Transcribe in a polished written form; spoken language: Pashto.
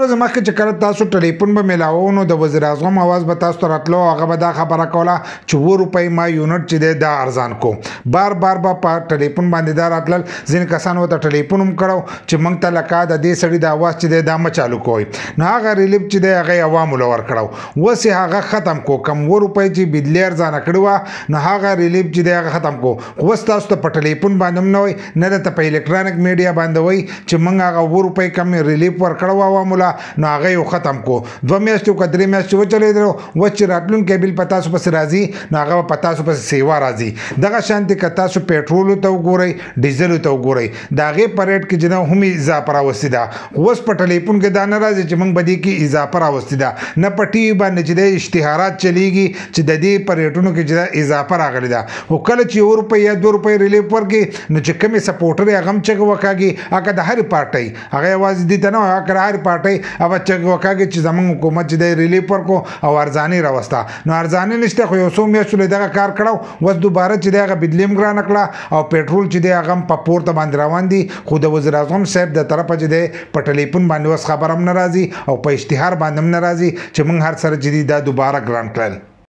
ورځې مخکې چې کله تاسو ټلیفون به میلاوو نو د وزیر اعظم اواز به تاسو ته راتلو هغه به دا خبره کوله چې 2 روپۍ ما یونټ چې دی دا ارزان کو بار بار به په ټلیفون باندې دا راتلل ځینې کسان ورته ټلیفون هم کړو چې موږ ته لکه د دې سړي د اواز چې دی دا مه چالو کوئ نو هغه ریلیف چې دی هغه یې عوامو له ورکړو اوس یې هغه ختم کو کم 2 روپۍ چې بجلي ارزانه کړې وه نو هغه ریلیف چې دی هغه ختم کو اوس تاسو ته په ټلیفون باندې هم نه وایي نه درته په الکترونیک میډیا باندې وایي چې موږ هغه 2 روپۍ کم ریلیف ورکړو عوامو له نو هغه یې ختم کو 2 میاشتې که 3 میاشتې وچلېدلو اوس چې راتلونکی بیل په تاسو پسې راځي نو هغه په تاسو پسې سیوا راځي دغه شانتې که تاسو پیټرولو ته وګورئ ډیزلو ته وګورئ د هغې په ریټ کې چې نه هم اضافه راوستې ده اوس په ټلیفون کې دا نه راځي چې موږ به دې کې اضافه راوستې ده نه په ټي وي باندې چې د اشتهارات چلیږي چې د دې په ریټونو کې چې اضافه راغلې ده خو کله چې 1 روپۍ یا 2 روپۍ ریلیف ورکړي نو چې کومې سپورټر یې هغه هم چغې وکاږي هغه د هرې پارټۍ هغه یوازې دې ته نه وایي هغه د هرې پارټۍ هغه چغې وکاږي چې زموږ حکومت چې دی ریلیف ورکړو او ارزاني راوسته نو ارزاني نشته خو یو څو میاشتو له دغه کار کړو اوس دوباره چې دی هغه بجلي هم ګرانه کړه او پیټرول چې دی هغه هم په پورته باندې روان دي خو د وزیر اعظم صاحب د طرفه چې دی په ټلیفون باندې اوس خبر هم نه راځي او په اشتهار باندې هم نه راځي چې موږ هر سره چې دی دا دوباره ګران کړل